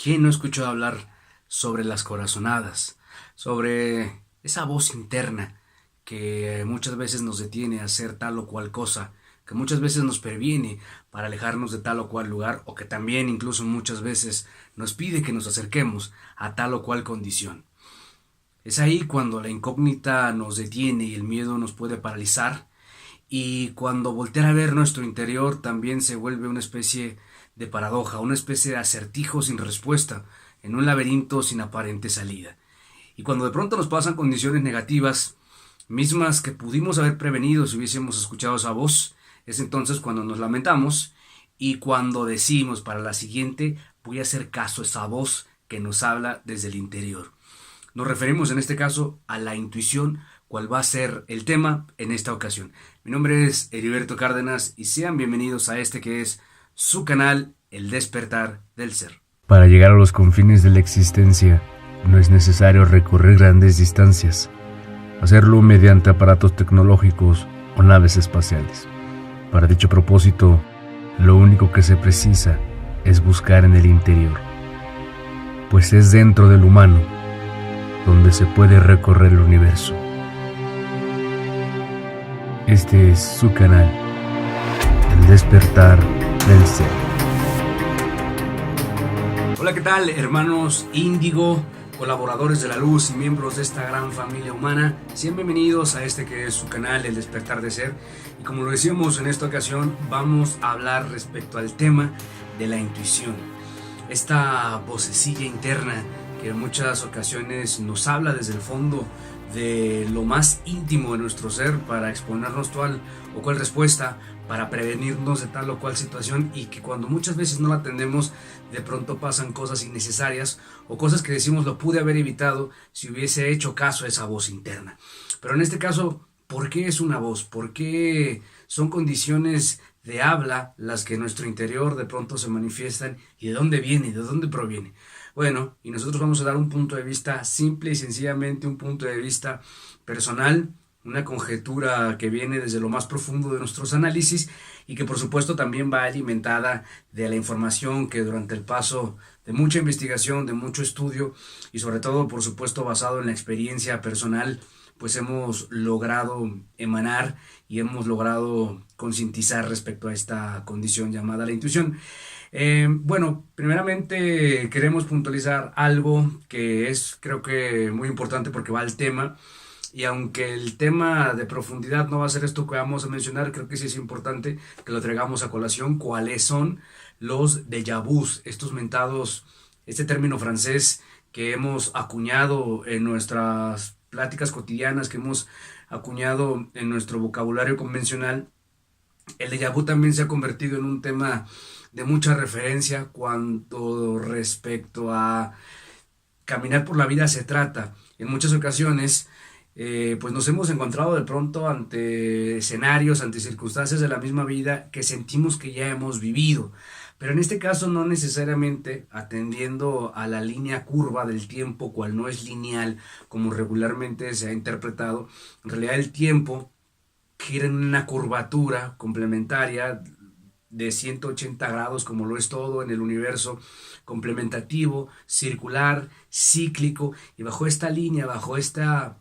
¿Quién no ha escuchado hablar sobre las corazonadas? Sobre esa voz interna que muchas veces nos detiene a hacer tal o cual cosa, que muchas veces nos previene para alejarnos de tal o cual lugar, o que también incluso muchas veces nos pide que nos acerquemos a tal o cual condición. Es ahí cuando la incógnita nos detiene y el miedo nos puede paralizar, y cuando voltear a ver nuestro interior también se vuelve una especie de paradoja, una especie de acertijo sin respuesta, en un laberinto sin aparente salida. Y cuando de pronto nos pasan condiciones negativas, mismas que pudimos haber prevenido si hubiésemos escuchado esa voz, es entonces cuando nos lamentamos y cuando decimos para la siguiente voy a hacer caso a esa voz que nos habla desde el interior. Nos referimos en este caso a la intuición, cuál va a ser el tema en esta ocasión. Mi nombre es Heriberto Cárdenas y sean bienvenidos a este que es su canal, El Despertar del Ser. Para llegar a los confines de la existencia, no es necesario recorrer grandes distancias, hacerlo mediante aparatos tecnológicos o naves espaciales. Para dicho propósito, lo único que se precisa es buscar en el interior, pues es dentro del humano donde se puede recorrer el universo. Este es su canal, El Despertar del Ser. Hola, ¿qué tal, hermanos Índigo, colaboradores de la luz y miembros de esta gran familia humana? Sean bienvenidos a este que es su canal, El Despertar del Ser. Y como lo decíamos en esta ocasión, vamos a hablar respecto al tema de la intuición. Esta vocecilla interna que en muchas ocasiones nos habla desde el fondo de lo más íntimo de nuestro ser para exponernos tal o cual respuesta, para prevenirnos de tal o cual situación, y que cuando muchas veces no la atendemos, de pronto pasan cosas innecesarias o cosas que decimos lo pude haber evitado si hubiese hecho caso a esa voz interna. Pero en este caso, ¿por qué es una voz? ¿Por qué son condiciones de habla las que en nuestro interior de pronto se manifiestan? ¿Y de dónde viene? ¿De dónde proviene? Bueno, y nosotros vamos a dar un punto de vista simple y sencillamente, un punto de vista personal, una conjetura que viene desde lo más profundo de nuestros análisis y que por supuesto también va alimentada de la información que durante el paso de mucha investigación, de mucho estudio y sobre todo por supuesto basado en la experiencia personal, pues hemos logrado emanar y hemos logrado concientizar respecto a esta condición llamada la intuición. Bueno, primeramente queremos puntualizar algo que es, creo que muy importante porque va al tema, y aunque el tema de profundidad no va a ser esto que vamos a mencionar, creo que sí es importante que lo traigamos a colación. ¿Cuáles son los déjà vus? Estos mentados, este término francés que hemos acuñado en nuestras pláticas cotidianas, que hemos acuñado en nuestro vocabulario convencional. El déjà vu también se ha convertido en un tema de mucha referencia cuando respecto a caminar por la vida se trata. En muchas ocasiones pues nos hemos encontrado de pronto ante escenarios, ante circunstancias de la misma vida que sentimos que ya hemos vivido, pero en este caso no necesariamente atendiendo a la línea curva del tiempo, cual no es lineal como regularmente se ha interpretado. En realidad el tiempo gira en una curvatura complementaria de 180 grados, como lo es todo en el universo, complementativo, circular, cíclico, y bajo esta línea, bajo esta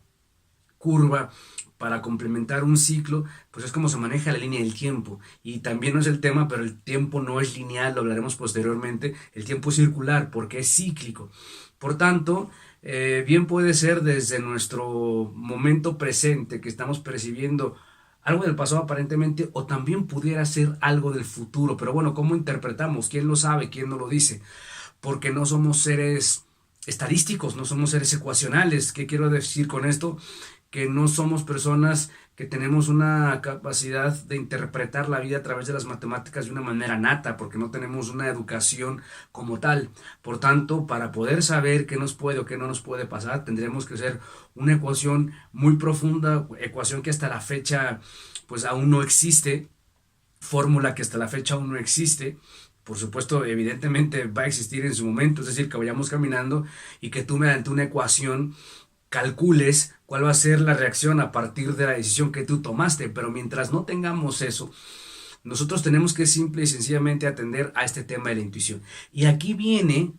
curva, para complementar un ciclo, pues es como se maneja la línea del tiempo. Y también no es el tema, pero el tiempo no es lineal, lo hablaremos posteriormente. El tiempo es circular porque es cíclico. Por tanto, bien puede ser desde nuestro momento presente que estamos percibiendo algo del pasado aparentemente, o también pudiera ser algo del futuro. Pero bueno, ¿cómo interpretamos? ¿Quién lo sabe? ¿Quién no lo dice? Porque no somos seres estadísticos, no somos seres ecuacionales. ¿Qué quiero decir con esto? Que no somos personas que tenemos una capacidad de interpretar la vida a través de las matemáticas de una manera nata, porque no tenemos una educación como tal. Por tanto, para poder saber qué nos puede o qué no nos puede pasar, tendremos que hacer una ecuación muy profunda, ecuación que hasta la fecha pues aún no existe, fórmula que hasta la fecha aún no existe. Por supuesto, evidentemente va a existir en su momento, es decir, que vayamos caminando y que tú mediante una ecuación calcules cuál va a ser la reacción a partir de la decisión que tú tomaste. Pero mientras no tengamos eso, nosotros tenemos que simple y sencillamente atender a este tema de la intuición. Y aquí viene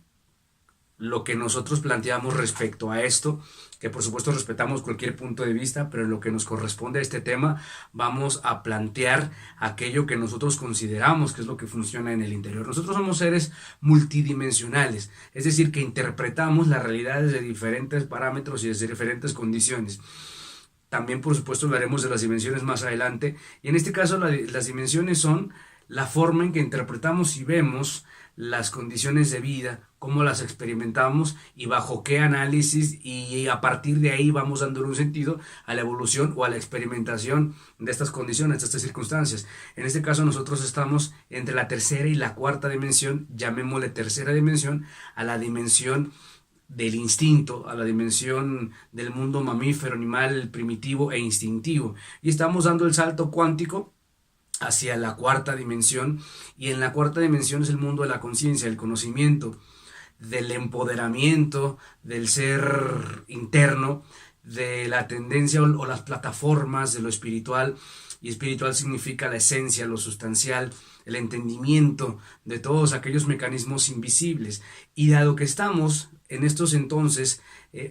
lo que nosotros planteamos respecto a esto, que por supuesto respetamos cualquier punto de vista, pero en lo que nos corresponde a este tema vamos a plantear aquello que nosotros consideramos que es lo que funciona en el interior. Nosotros somos seres multidimensionales, es decir, que interpretamos la realidad desde diferentes parámetros y desde diferentes condiciones. También por supuesto hablaremos de las dimensiones más adelante, y en este caso las dimensiones son la forma en que interpretamos y vemos las condiciones de vida, cómo las experimentamos y bajo qué análisis, y a partir de ahí vamos dándole un sentido a la evolución o a la experimentación de estas condiciones, de estas circunstancias. En este caso nosotros estamos entre la tercera y la cuarta dimensión, llamémosle tercera dimensión a la dimensión del instinto, a la dimensión del mundo mamífero, animal, primitivo e instintivo, y estamos dando el salto cuántico hacia la cuarta dimensión, y en la cuarta dimensión es el mundo de la conciencia, del conocimiento, del empoderamiento, del ser interno, de la tendencia o las plataformas de lo espiritual, y espiritual significa la esencia, lo sustancial, el entendimiento de todos aquellos mecanismos invisibles. Y dado que estamos en estos entonces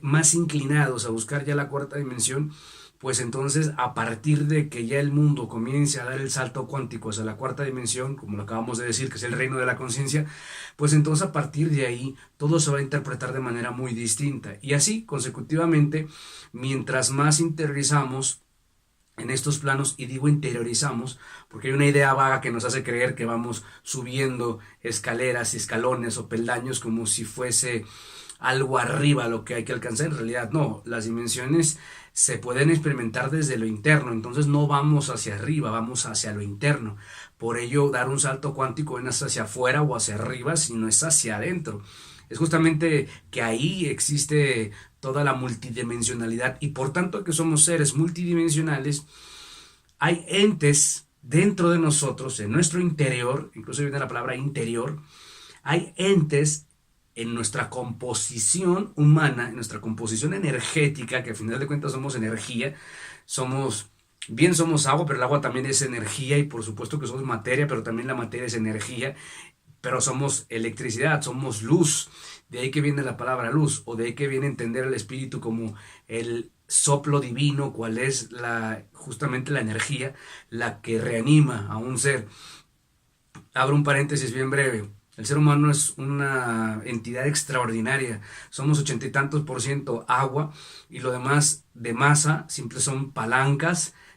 más inclinados a buscar ya la cuarta dimensión, pues entonces a partir de que ya el mundo comience a dar el salto cuántico hacia la cuarta dimensión, como lo acabamos de decir, que es el reino de la conciencia, pues entonces a partir de ahí todo se va a interpretar de manera muy distinta. Y así consecutivamente, mientras más interiorizamos en estos planos, y digo interiorizamos porque hay una idea vaga que nos hace creer que vamos subiendo escaleras, escalones o peldaños como si fuese algo arriba lo que hay que alcanzar. En realidad no, las dimensiones se pueden experimentar desde lo interno, entonces no vamos hacia arriba, vamos hacia lo interno. Por ello dar un salto cuántico no es hacia afuera o hacia arriba, sino es hacia adentro. Es justamente que ahí existe toda la multidimensionalidad, y por tanto que somos seres multidimensionales, hay entes dentro de nosotros, en nuestro interior, incluso viene la palabra interior, hay entes en nuestra composición humana, en nuestra composición energética, que al final de cuentas somos energía, somos agua, pero el agua también es energía, y por supuesto que somos materia, pero también la materia es energía, pero somos electricidad, somos luz. De ahí que viene la palabra luz, o de ahí que viene entender el espíritu como el soplo divino, cual es justamente la energía, la que reanima a un ser. Abro un paréntesis bien breve. El ser humano es una entidad extraordinaria. Somos 80 y tantos % agua, y lo demás de masa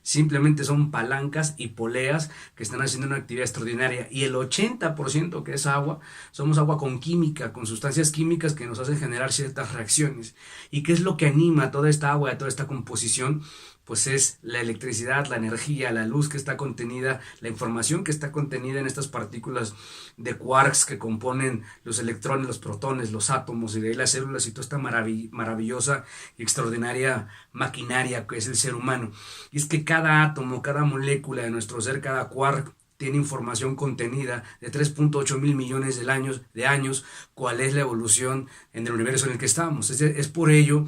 simplemente son palancas y poleas que están haciendo una actividad extraordinaria. Y el 80% que es agua, somos agua con química, con sustancias químicas que nos hacen generar ciertas reacciones. ¿Y qué es lo que anima toda esta agua, toda esta composición? Pues es la electricidad, la energía, la luz que está contenida, la información que está contenida en estas partículas de quarks que componen los electrones, los protones, los átomos, y de ahí las células, y toda esta maravillosa y extraordinaria maquinaria que es el ser humano. Y es que cada átomo, cada molécula de nuestro ser, cada quark, tiene información contenida de 3.8 mil millones de años, cuál es la evolución en el universo en el que estamos. Es por ello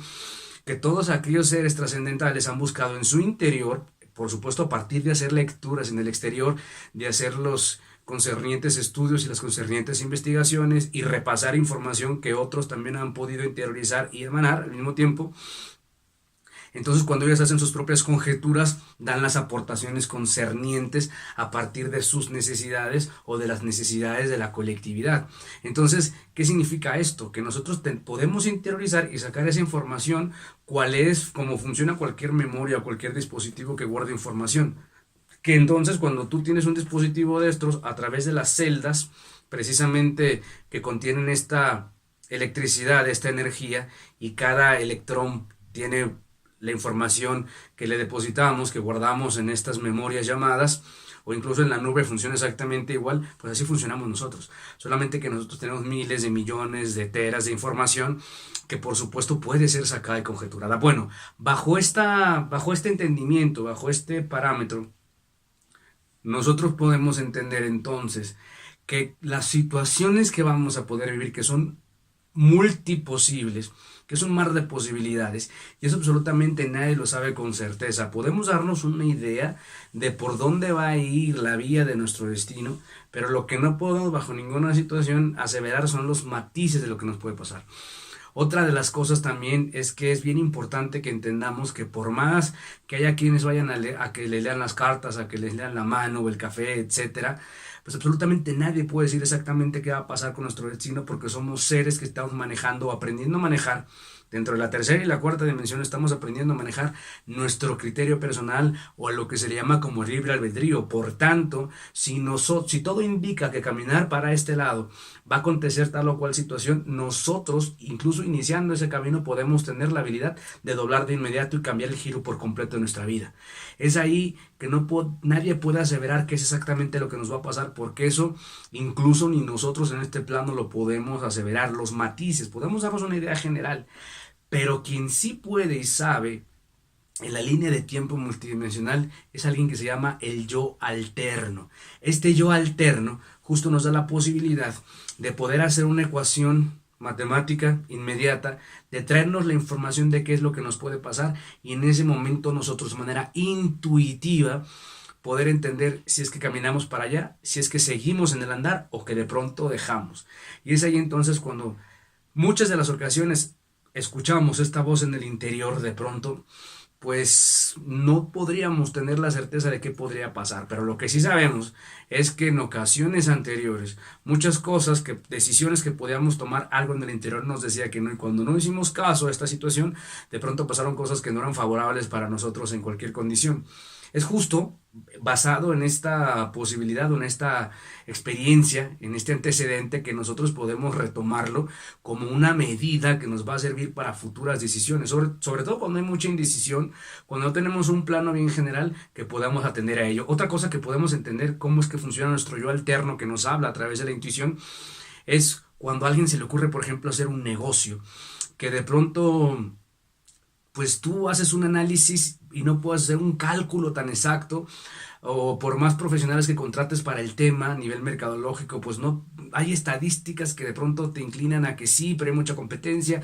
que todos aquellos seres trascendentales han buscado en su interior, por supuesto a partir de hacer lecturas en el exterior, de hacer los concernientes estudios y las concernientes investigaciones, y repasar información que otros también han podido interiorizar y emanar al mismo tiempo. Entonces, cuando ellos hacen sus propias conjeturas, dan las aportaciones concernientes a partir de sus necesidades o de las necesidades de la colectividad. Entonces, ¿qué significa esto? Que nosotros podemos interiorizar y sacar esa información, cuál es, cómo funciona cualquier memoria o cualquier dispositivo que guarde información. Que entonces, cuando tú tienes un dispositivo de estos, a través de las celdas, precisamente que contienen esta electricidad, esta energía, y cada electrón tiene la información que le depositamos, que guardamos en estas memorias llamadas, o incluso en la nube funciona exactamente igual, pues así funcionamos nosotros. Solamente que nosotros tenemos miles de millones de teras de información que por supuesto puede ser sacada y conjeturada. Bueno, bajo este entendimiento, bajo este parámetro, nosotros podemos entender entonces que las situaciones que vamos a poder vivir, que son multiposibles, que es un mar de posibilidades, y eso absolutamente nadie lo sabe con certeza. Podemos darnos una idea de por dónde va a ir la vía de nuestro destino, pero lo que no podemos bajo ninguna situación aseverar son los matices de lo que nos puede pasar. Otra de las cosas también es que es bien importante que entendamos que por más que haya quienes vayan a que les lean las cartas, a que les lean la mano o el café, etcétera, pues absolutamente nadie puede decir exactamente qué va a pasar con nuestro destino, porque somos seres que estamos manejando o aprendiendo a manejar. Dentro de la tercera y la cuarta dimensión estamos aprendiendo a manejar nuestro criterio personal, o a lo que se le llama como libre albedrío. Por tanto, si todo indica que caminar para este lado va a acontecer tal o cual situación, nosotros, incluso iniciando ese camino, podemos tener la habilidad de doblar de inmediato y cambiar el giro por completo de nuestra vida. Es ahí que nadie puede aseverar que es exactamente lo que nos va a pasar, porque eso incluso ni nosotros en este plano lo podemos aseverar. Los matices, podemos darnos una idea general, pero quien sí puede y sabe en la línea de tiempo multidimensional es alguien que se llama el yo alterno. Este yo alterno justo nos da la posibilidad de poder hacer una ecuación matemática inmediata, de traernos la información de qué es lo que nos puede pasar, y en ese momento nosotros de manera intuitiva poder entender si es que caminamos para allá, si es que seguimos en el andar o que de pronto dejamos. Y es ahí entonces cuando muchas de las ocasiones escuchamos esta voz en el interior de pronto, pues no podríamos tener la certeza de qué podría pasar, pero lo que sí sabemos es que en ocasiones anteriores, muchas cosas, decisiones que podíamos tomar, algo en el interior nos decía que no, y cuando no hicimos caso a esta situación, de pronto pasaron cosas que no eran favorables para nosotros en cualquier condición. Es justo basado en esta posibilidad o en esta experiencia, en este antecedente, que nosotros podemos retomarlo como una medida que nos va a servir para futuras decisiones, sobre todo cuando hay mucha indecisión, cuando no tenemos un plano bien general que podamos atender a ello. Otra cosa que podemos entender cómo es que funciona nuestro yo alterno, que nos habla a través de la intuición, es cuando a alguien se le ocurre, por ejemplo, hacer un negocio, que de pronto pues tú haces un análisis y no puedes hacer un cálculo tan exacto, o por más profesionales que contrates para el tema a nivel mercadológico, pues no hay estadísticas que de pronto te inclinan a que sí, pero hay mucha competencia.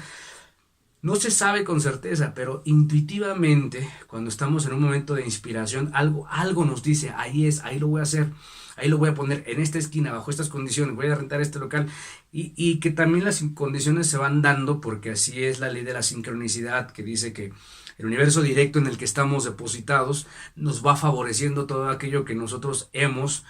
No se sabe con certeza, pero intuitivamente, cuando estamos en un momento de inspiración, algo nos dice, ahí es, ahí lo voy a hacer, ahí lo voy a poner en esta esquina, bajo estas condiciones, voy a rentar este local, y que también las condiciones se van dando, porque así es la ley de la sincronicidad, que dice que el universo directo en el que estamos depositados nos va favoreciendo todo aquello que nosotros hemos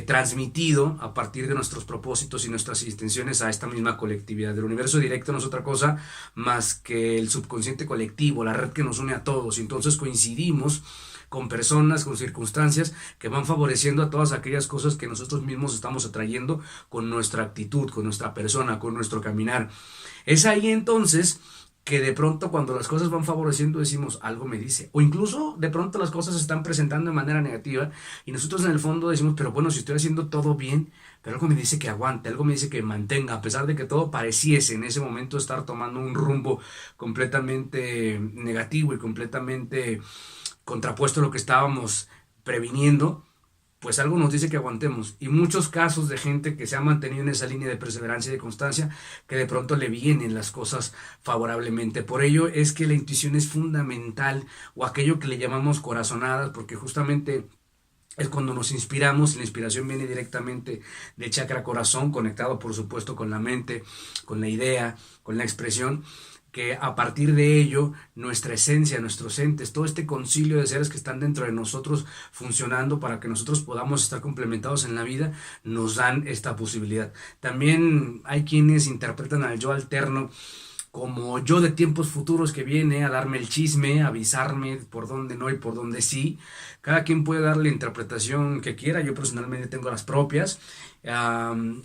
transmitido a partir de nuestros propósitos y nuestras intenciones a esta misma colectividad. El universo directo no es otra cosa más que el subconsciente colectivo, la red que nos une a todos, y entonces coincidimos con personas, con circunstancias que van favoreciendo a todas aquellas cosas que nosotros mismos estamos atrayendo con nuestra actitud, con nuestra persona, con nuestro caminar. Es ahí entonces que de pronto cuando las cosas van favoreciendo decimos, algo me dice, o incluso de pronto las cosas se están presentando de manera negativa y nosotros en el fondo decimos, pero bueno, si estoy haciendo todo bien, pero algo me dice que aguante, algo me dice que mantenga, a pesar de que todo pareciese en ese momento estar tomando un rumbo completamente negativo y completamente contrapuesto a lo que estábamos previniendo, pues algo nos dice que aguantemos. Y muchos casos de gente que se ha mantenido en esa línea de perseverancia y de constancia, que de pronto le vienen las cosas favorablemente. Por ello es que la intuición es fundamental, o aquello que le llamamos corazonadas, porque justamente es cuando nos inspiramos, y la inspiración viene directamente del chakra corazón, conectado por supuesto con la mente, con la idea, con la expresión, que a partir de ello, nuestra esencia, nuestros entes, todo este concilio de seres que están dentro de nosotros funcionando para que nosotros podamos estar complementados en la vida, nos dan esta posibilidad. También hay quienes interpretan al yo alterno como yo de tiempos futuros que viene a darme el chisme, a avisarme por dónde no y por dónde sí. Cada quien puede darle la interpretación que quiera, yo personalmente tengo las propias,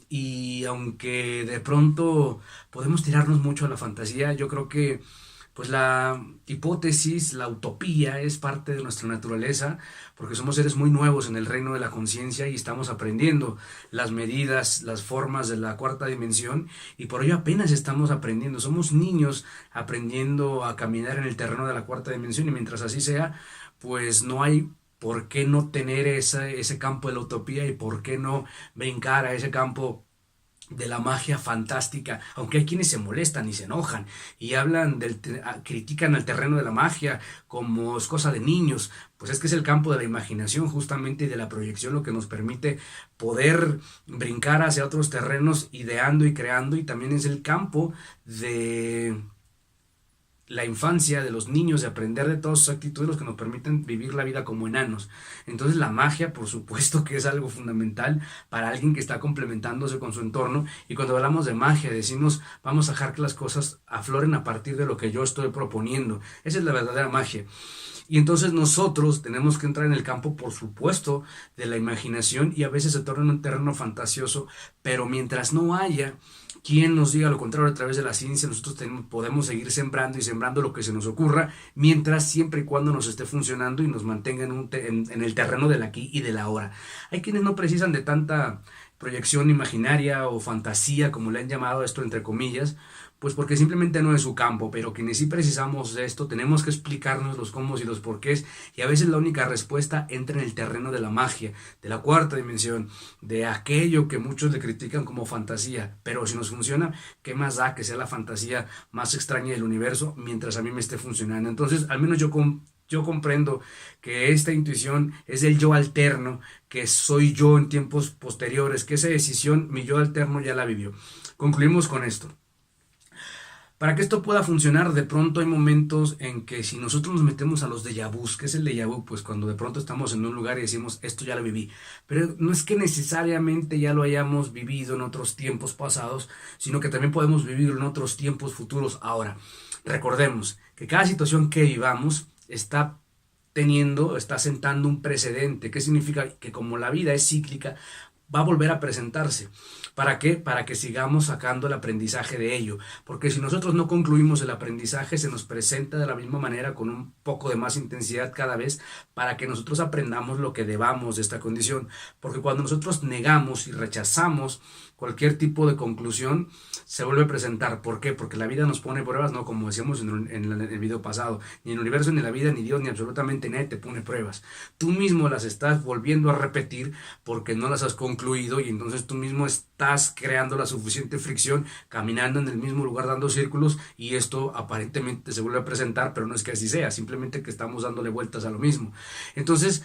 y aunque de pronto podemos tirarnos mucho a la fantasía, yo creo que pues la hipótesis, la utopía es parte de nuestra naturaleza, porque somos seres muy nuevos en el reino de la conciencia y estamos aprendiendo las medidas, las formas de la cuarta dimensión, y por ello apenas estamos aprendiendo. Somos niños aprendiendo a caminar en el terreno de la cuarta dimensión, y mientras así sea, pues no hay por qué no tener ese campo de la utopía, y por qué no brincar a ese campo de la magia fantástica, aunque hay quienes se molestan y se enojan y hablan critican al terreno de la magia como es cosa de niños. Pues es que es el campo de la imaginación justamente y de la proyección lo que nos permite poder brincar hacia otros terrenos ideando y creando, y también es el campo de la infancia de los niños, de aprender de todas sus actitudes, los que nos permiten vivir la vida como enanos. Entonces la magia, por supuesto que es algo fundamental para alguien que está complementándose con su entorno, y cuando hablamos de magia decimos vamos a dejar que las cosas afloren a partir de lo que yo estoy proponiendo. Esa es la verdadera magia. Y entonces nosotros tenemos que entrar en el campo, por supuesto, de la imaginación, y a veces se torna en un terreno fantasioso, pero mientras no haya quien nos diga lo contrario a través de la ciencia, nosotros podemos seguir sembrando y sembrando lo que se nos ocurra, mientras siempre y cuando nos esté funcionando y nos mantenga en el terreno del aquí y del ahora. Hay quienes no precisan de tanta proyección imaginaria o fantasía, como le han llamado esto entre comillas, pues porque simplemente no es su campo, pero quienes sí precisamos de esto tenemos que explicarnos los cómo y los porqués, y a veces la única respuesta entra en el terreno de la magia, de la cuarta dimensión, de aquello que muchos le critican como fantasía. Pero si nos funciona, ¿qué más da que sea la fantasía más extraña del universo mientras a mí me esté funcionando? Entonces, al menos yo comprendo que esta intuición es el yo alterno, que soy yo en tiempos posteriores, que esa decisión mi yo alterno ya la vivió. Concluimos con esto. Para que esto pueda funcionar, de pronto hay momentos en que si nosotros nos metemos a los déjà vus, ¿qué es el déjà vu? Pues cuando de pronto estamos en un lugar y decimos, esto ya lo viví. Pero no es que necesariamente ya lo hayamos vivido en otros tiempos pasados, sino que también podemos vivirlo en otros tiempos futuros ahora. Recordemos que cada situación que vivamos está sentando un precedente. ¿Qué significa? Que como la vida es cíclica, va a volver a presentarse. ¿Para qué? Para que sigamos sacando el aprendizaje de ello. Porque si nosotros no concluimos el aprendizaje, se nos presenta de la misma manera con un poco de más intensidad cada vez, para que nosotros aprendamos lo que debamos de esta condición. Porque cuando nosotros negamos y rechazamos cualquier tipo de conclusión, se vuelve a presentar. ¿Por qué? Porque la vida nos pone pruebas, no como decíamos en el video pasado. Ni el universo, ni la vida, ni Dios, ni absolutamente nadie te pone pruebas. Tú mismo las estás volviendo a repetir porque no las has concluido, y entonces tú mismo estás creando la suficiente fricción, caminando en el mismo lugar dando círculos, y esto aparentemente se vuelve a presentar, pero no es que así sea, simplemente que estamos dándole vueltas a lo mismo. Entonces,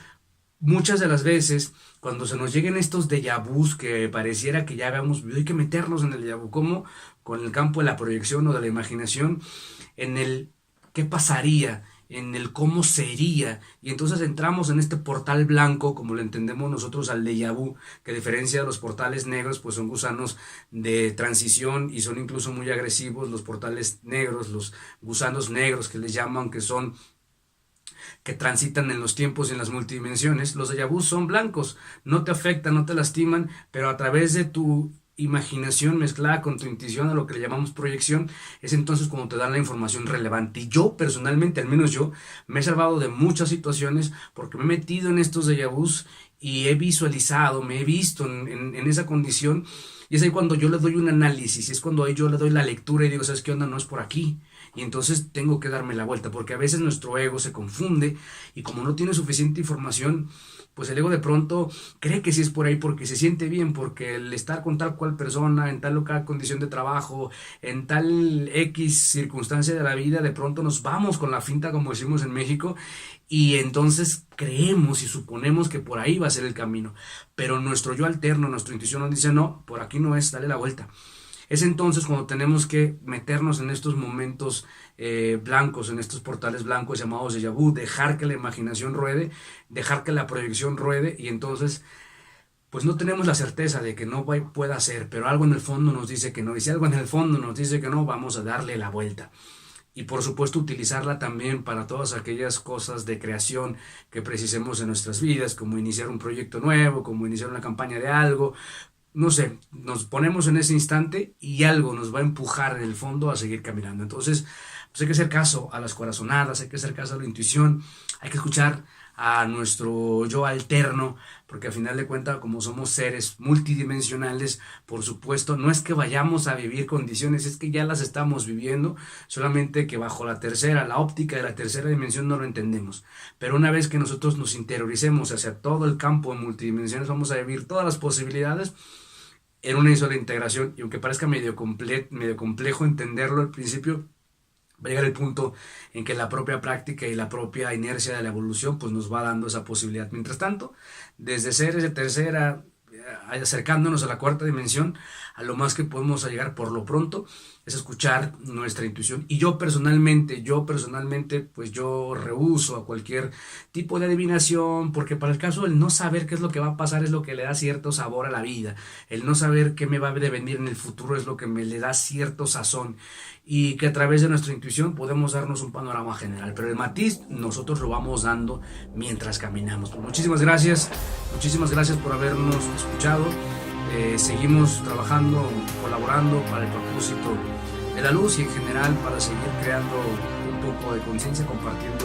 muchas de las veces, cuando se nos lleguen estos déjà vus que pareciera que ya habíamos vivido, hay que meternos en el déjà vu, como con el campo de la proyección o de la imaginación, en el qué pasaría, en el cómo sería, y entonces entramos en este portal blanco, como lo entendemos nosotros al déjà vu, que a diferencia de los portales negros, pues son gusanos de transición y son incluso muy agresivos. Los portales negros, los gusanos negros que les llaman, que transitan en los tiempos y en las multidimensiones, los déjà vus son blancos, no te afectan, no te lastiman, pero a través de tu imaginación mezclada con tu intuición, a lo que le llamamos proyección, es entonces cuando te dan la información relevante. Y yo personalmente, al menos yo, me he salvado de muchas situaciones porque me he metido en estos déjà vus y he visualizado, me he visto en esa condición, y es ahí cuando yo le doy un análisis, es cuando yo le doy la lectura y digo, ¿sabes qué onda? No es por aquí. Y entonces tengo que darme la vuelta, porque a veces nuestro ego se confunde, y como no tiene suficiente información, pues el ego de pronto cree que sí es por ahí, porque se siente bien, porque el estar con tal cual persona, en tal o cual condición de trabajo, en tal X circunstancia de la vida, de pronto nos vamos con la finta, como decimos en México, y entonces creemos y suponemos que por ahí va a ser el camino. Pero nuestro yo alterno, nuestra intuición nos dice, no, por aquí no es, dale la vuelta. Es entonces cuando tenemos que meternos en estos momentos blancos, en estos portales blancos llamados déjà vu, dejar que la imaginación ruede, dejar que la proyección ruede, y entonces pues no tenemos la certeza de que no pueda ser, pero algo en el fondo nos dice que no, y si algo en el fondo nos dice que no, vamos a darle la vuelta. Y por supuesto utilizarla también para todas aquellas cosas de creación que precisemos en nuestras vidas, como iniciar un proyecto nuevo, como iniciar una campaña de algo. No sé, nos ponemos en ese instante y algo nos va a empujar en el fondo a seguir caminando. Entonces, pues hay que hacer caso a las corazonadas, hay que hacer caso a la intuición, hay que escuchar a nuestro yo alterno, porque al final de cuentas, como somos seres multidimensionales, por supuesto, no es que vayamos a vivir condiciones, es que ya las estamos viviendo, solamente que bajo la óptica de la tercera dimensión no lo entendemos. Pero una vez que nosotros nos interioricemos hacia todo el campo de multidimensiones, vamos a vivir todas las posibilidades, en una sola integración, y aunque parezca medio complejo entenderlo al principio, va a llegar el punto en que la propia práctica y la propia inercia de la evolución pues nos va dando esa posibilidad. Mientras tanto, desde seres de tercera, acercándonos a la cuarta dimensión, a lo más que podemos llegar por lo pronto es escuchar nuestra intuición. Y yo personalmente, pues yo rehúso a cualquier tipo de adivinación, porque para el caso el no saber qué es lo que va a pasar es lo que le da cierto sabor a la vida. El no saber qué me va a venir en el futuro es lo que me le da cierto sazón, y que a través de nuestra intuición podemos darnos un panorama general, pero el matiz nosotros lo vamos dando mientras caminamos. Pues muchísimas gracias por habernos escuchado. Seguimos trabajando, colaborando para el propósito de la luz y en general para seguir creando un poco de conciencia, compartiendo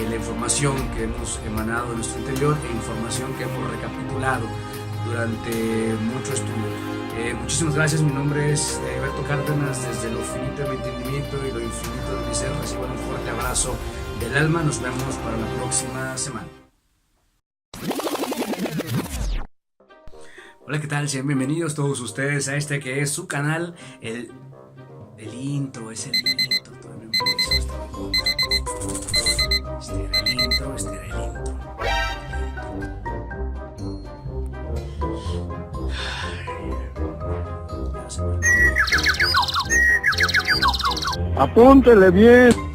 la información que hemos emanado de nuestro interior e información que hemos recapitulado durante mucho estudio. Muchísimas gracias, mi nombre es Heriberto Cárdenas, desde lo finito de mi entendimiento y lo infinito de mi ser. Reciban un fuerte abrazo del alma, nos vemos para la próxima semana. Hola, ¿qué tal? Sean bienvenidos todos ustedes a este que es su canal, el intro, es el intro, todavía no empiezo, este era el intro. Apúntele bien.